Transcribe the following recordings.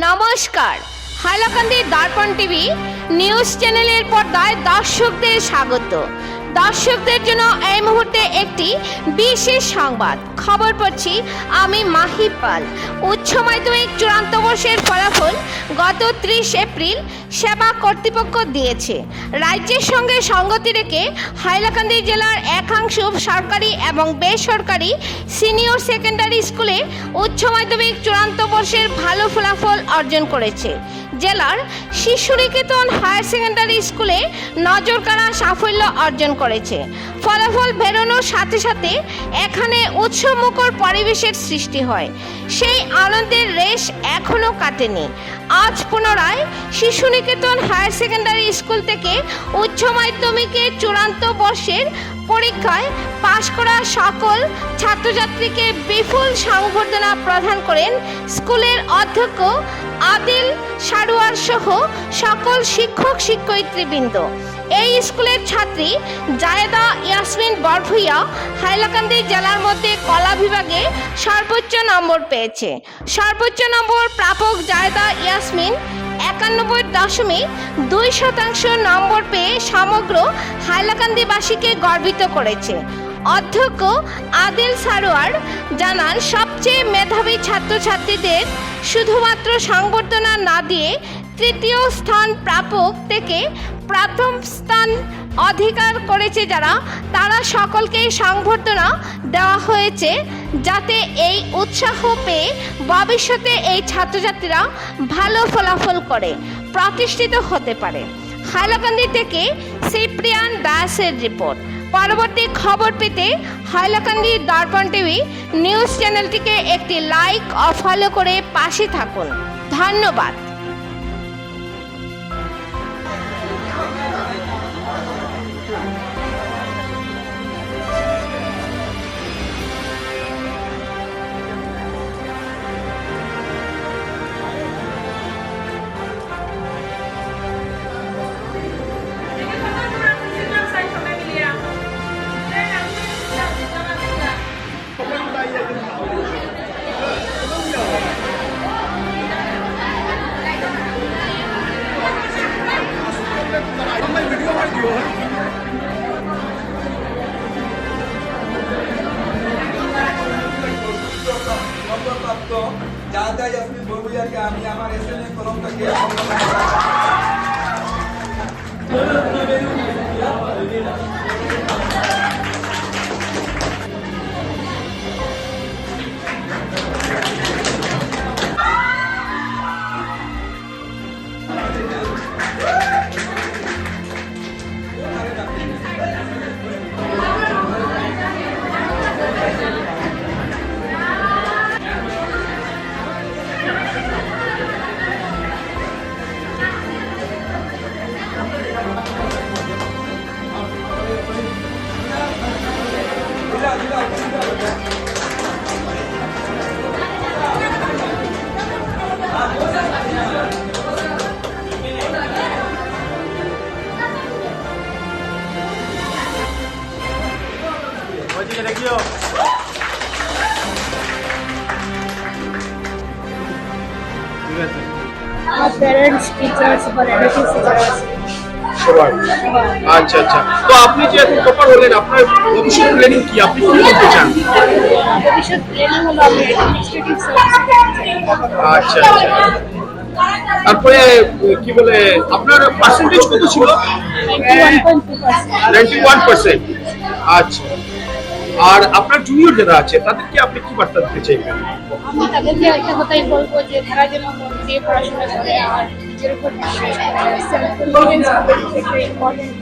নমস্কার, হাইলাকান্দি দর্পণ TV news চ্যানেলের পর্দায় দর্শকদের স্বাগত। দর্শকদের জন্য এই মুহূর্তে একটি বিশেষ সংবাদ খবর পড়ছি আমি মাহি পাল। উচ্চ মাধ্যমিক চূড়ান্ত বর্ষের ফলাফল গত 30 এপ্রিল সেবা কর্তৃপক্ষ দিয়েছে। রাজ্যের সঙ্গে সঙ্গতি রেখে হাইলাকান্দি জেলার একাংশ সরকারি এবং বেসরকারি সিনিয়র সেকেন্ডারি স্কুলে উচ্চ মাধ্যমিক চূড়ান্ত বর্ষের ভালো ফলাফল অর্জন করেছে। জেলার শিশু নিকেতন হায়ার সেকেন্ডারি স্কুলে নজরকাড়া সাফল্য অর্জন করেছে। ফলাফল বেরোনোর সাথে সাথে এখানে উৎসবমুখর পরিবেশের সৃষ্টি হয়। সেই আনন্দের রেশ এখনও কাটেনি। আজ পুনরায় শিশু নিকেতন হায়ার সেকেন্ডারি স্কুল থেকে উচ্চ মাধ্যমিকের চূড়ান্ত বর্ষের পরীক্ষায় পাশ করা সকল ছাত্রছাত্রীকে বিপুল সংবর্ধনা প্রদান করেন স্কুলের অধ্যক্ষ আদিল সারোয়ার সহ সকল শিক্ষক শিক্ষয়িত্রীবৃন্দ। এই স্কুলের ছাত্রী জায়েদা ইয়াসমিন বরভূইয়া হাইলাকান্দি জেলার মধ্যে কলা বিভাগে সর্বোচ্চ নম্বর পেয়েছে। সর্বোচ্চ নম্বর প্রাপক জায়েদা ইয়াসমিন 91.2% নম্বর পেয়ে সমগ্র হাইলাকান্দিবাসীকে গর্বিত করেছে। অধ্যক্ষ আদিল সারোয়ার জানান, সবচেয়ে মেধাবী ছাত্রছাত্রীদের শুধুমাত্র সংবর্ধনা না দিয়ে তৃতীয় স্থান প্রাপক থেকে প্রথম স্থান অধিকার করেছে যারা, তারা সকলকে সংবর্ধনা দেওয়া হয়েছে যাতে এই উৎসাহ পেয়ে ভবিষ্যতে এই ছাত্রছাত্রীরা ভালো ফলাফল করে প্রতিষ্ঠিত হতে পারে। হাইলাকান্দি থেকে সিপ্রিয়ান দাসের রিপোর্ট। পরবর্তী খবর পেতে হাইলাকান্দি দর্পণ টিভি নিউজ চ্যানেলটিকে একটি লাইক ও ফলো করে পাশে থাকুন। ধন্যবাদ। জায়েদা ইয়াসমিন বরভূইয়াকে আমি আমার এসএমএ কলম থেকে আমার প্যারেন্টস টিচার্স বা রিলেটিভস যারা আছে সবাই। আচ্ছা আচ্ছা, তো আপনি যে এখন টপার হলেন, আপনার ভবিষ্যৎ প্ল্যানিং কি? আপনি কি করতে চান? ভবিষ্যৎ প্ল্যানিং হলো আমি অ্যাডমিনিস্ট্রেটিভ সার্ভিসে। আচ্ছা আচ্ছা, তারপরে কি বলে আপনার পার্সেন্টেজ কত ছিল? 91%। আচ্ছা, আর আপনার জুনিয়র যারা আছে তাদেরকে আপনি কি বার্তা দিতে চাইবেন? আমি তাদেরকে একটা কথাই বলবো যে তারা যেন মন দিয়ে পড়াশোনা করে আর নিজের উপর বিশ্বাস করে। সেলফ কনফিডেন্স একটা ইম্পর্টেন্ট।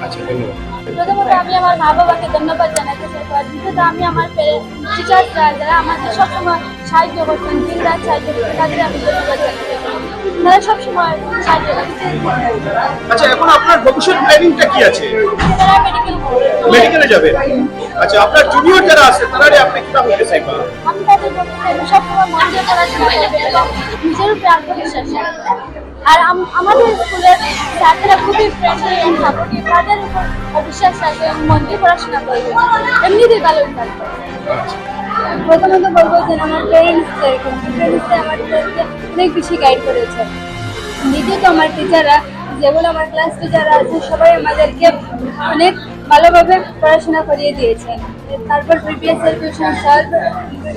আচ্ছা, ধন্যবাদ। প্রথমত আমি আমার মা বাবাকে ধন্যবাদ জানাতে চাই। দ্বিতীয়ত আমি আমার টিচার্সরা যারা আমাকে সবসময় সাহায্য করতেন, দিন রাত সাহায্য করতেন, তাদের আমি ধন্যবাদ জানাতে চাই। তারা সবসময় সাহায্য করতেন। আচ্ছা, এখন আপনার ভবিষ্যৎ প্ল্যানিংটা কি আছে? তারা মেডিকেলে যাবে। আচ্ছা, আপনার জুনিয়র যারা আছে তারা আপনি কিভাবে হতে চাইবেন? আমি তাদের বলতে চাই সবসময় মন দিয়ে পড়াশোনা করবে এবং নিজের উপরে আত্মবিশ্বাস রাখবে। আর আমাদের স্কুলের ছাত্ররা খুবই ফ্রেন্ডলি অ্যান্ড সাপোর্টিভ, তাদের উপর অবিশ্বাস রাখে, মন দিয়ে পড়াশোনা করবে, এমনিতেই ভালো থাকবে। প্রথমত বলবো যে আমার প্যারেন্টসরা আমাদেরকে অনেক বেশি গাইড করেছে। দ্বিতীয়ত আমার টিচাররা, যেগুলো আমার ক্লাস টিচাররা আছে, সবাই আমাদেরকে অনেক ভালোভাবে পড়াশোনা করিয়ে দিয়েছেন। তারপর previous year question solve,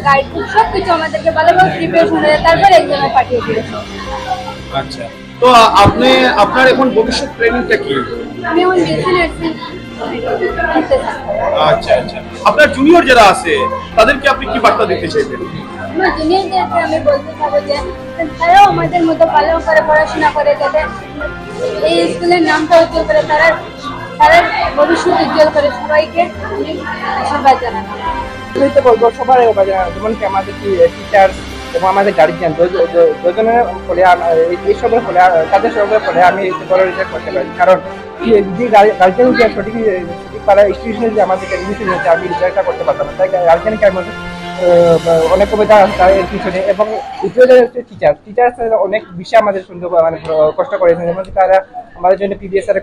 guide সব কিছু আমাদেরকে ভালোভাবে প্রিপারেশন করে তারপর এক্সামে পাঠিয়ে দিয়েছে। আচ্ছা, তো আপনি আপনার এখন ভবিষ্যৎ প্ল্যানিংটা কি? আমি এখন বিএসসি নার্সিং করতে চাই। আচ্ছা আচ্ছা, আপনার জুনিয়র যারা আছে তাদেরকে আপনি কি বার্তা দিতে চাইবেন? আমার জুনিয়রদেরকে আমি বলতে চাবো যে তারাও আমাদের মতো ভালো করে পড়াশোনা করে, যাতে এই স্কুলের নামটা উজ্জ্বল করে, তারা ভবিষ্যৎ উজ্জ্বল করে। সবাইকে অনেক আশীর্বাদ জানানো। তো বলবো সবার যেমন কি আমাদের টিচার এবং আমাদের গার্জিয়ান দুজনের ফলে এইসবের ফলে তাদের সবের ফলে আমি বড় রেজাল্ট করতে পারি। কারণ যে গার্জিয়ান যে সঠিক পাড়া ইনস্টিটিউশনে যে আমাদেরকে এডমিশন হয়েছে, আমি রেজাল্টটা করতে পারতাম না। তাই গার্জিয়ানকে আমি অনেক কবিতা এর পিছনে। এবং দ্বিতীয় হচ্ছে টিচার অনেক বিষয় আমাদের সুন্দর মানে কষ্ট করেছেন, যেমন তারা আমাদের জন্য পিবিএস এর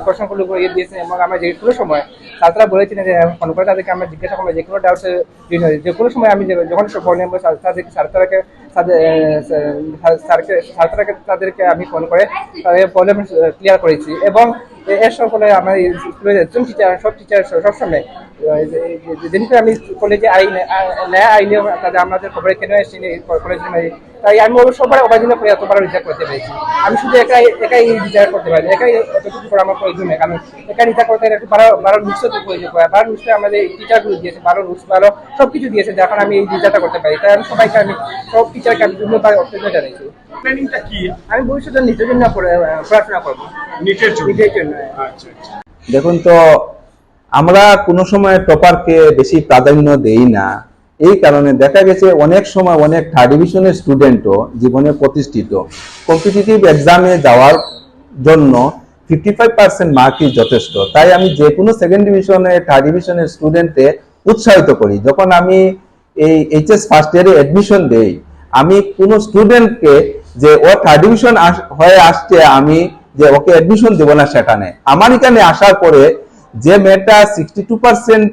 প্রশ্নগুলো করিয়ে দিয়েছেন। এবং আমরা যে কোনো সময় ছাত্ররা বলেছিলেন যে ফোন করে তাদেরকে আমরা জিজ্ঞাসা করবো যে কোনো ডাউটস, যে কোনো সময় আমি যখন ফোন নেব তাদেরকে আমি ফোন করে তাদের প্রবলেম ক্লিয়ার করেছি। এবং এর সকলে আমার স্কুলের একজন টিচার, সব টিচার সবসময় যেদিনকে আমি কলেজে আইলেও তাদের আমাদের খবরে কেন এসেছি কলেজে, তাই আমি সবার অবাধীন করে এতবার রিজার্ভ করতে পেরেছি। আমি শুধু একাই রিজার্ভ করতে পারি, একাই যতটুকু করে আমার প্রয়োজন নেই। কারণ একাই রিজার্ভ করতে একটু বারো রুটসও তো প্রয়োজন পড়ে, বারো রুটসে আমাদের টিচারগুলো দিয়েছে, বারো রুটস বারো সব কিছু দিয়েছে, যখন আমি এই রিজার্ভটা করতে পারি। তাই আমি সবাইকে, আমি সব টিচারকে আমি ধন্যবাদ অর্থনীতি জানাইছি। প্ল্যানিংটা কি? আমি ভবিষ্যতে নিজের জন্য পড়াশোনা করবো, নিজের জন্য। আচ্ছা আচ্ছা, দেখুন, তো আমরা কোনো সময় টপারকে বেশি প্রাধান্য দেই না। এই কারণে দেখা গেছে অনেক সময় অনেক থার্ড ডিভিশনের স্টুডেন্টও জীবনে প্রতিষ্ঠিত কম্পিটিটিভ এক্সামে যাওয়ার জন্য 55% মার্কই যথেষ্ট। তাই আমি যে কোনো সেকেন্ড ডিভিশনে থার্ড ডিভিশনের স্টুডেন্টকে উৎসাহিত করি। যখন আমি এই এইচএস ফার্স্ট ইয়ারে অ্যাডমিশন দেই, আমি কোনো স্টুডেন্টকে যে ও থার্ড ডিভিশন হয়ে আসছে আমি যে ওকে অ্যাডমিশন দেবো না সেখানে। আমার এখানে আসার পরে যে মেয়েটা 62%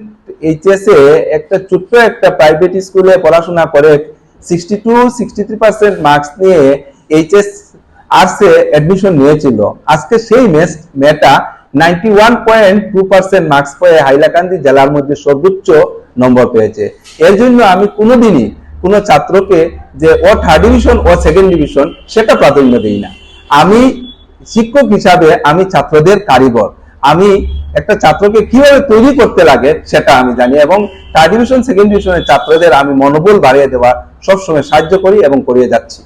এইচএস এ একটা ছোট্ট একটা প্রাইভেট স্কুলে পড়াশোনা করে 62-63% মার্কস নিয়ে এইচএস আর্টসে অ্যাডমিশন নিয়েছিল, আজকে সেই মেয়েটা 91.2% মার্কস পেয়ে হাইলাকান্দি জেলার মধ্যে সর্বোচ্চ নম্বর পেয়েছে। এর জন্য আমি কোনোদিনই কোনো ছাত্রকে যে ও থার্ড ডিভিশন ও সেকেন্ড ডিভিশন সেটা প্রাধান্য দিই না। আমি শিক্ষক হিসাবে আমি ছাত্রদের কারিগর, আমি একটা ছাত্রকে কিভাবে তৈরি করতে লাগে সেটা আমি জানি। এবং থার্ড ডিভিশন সেকেন্ড ডিভিশনের ছাত্রদের আমি মনোবল বাড়িয়ে দেওয়ার সবসময় সাহায্য করি এবং করিয়ে যাচ্ছি।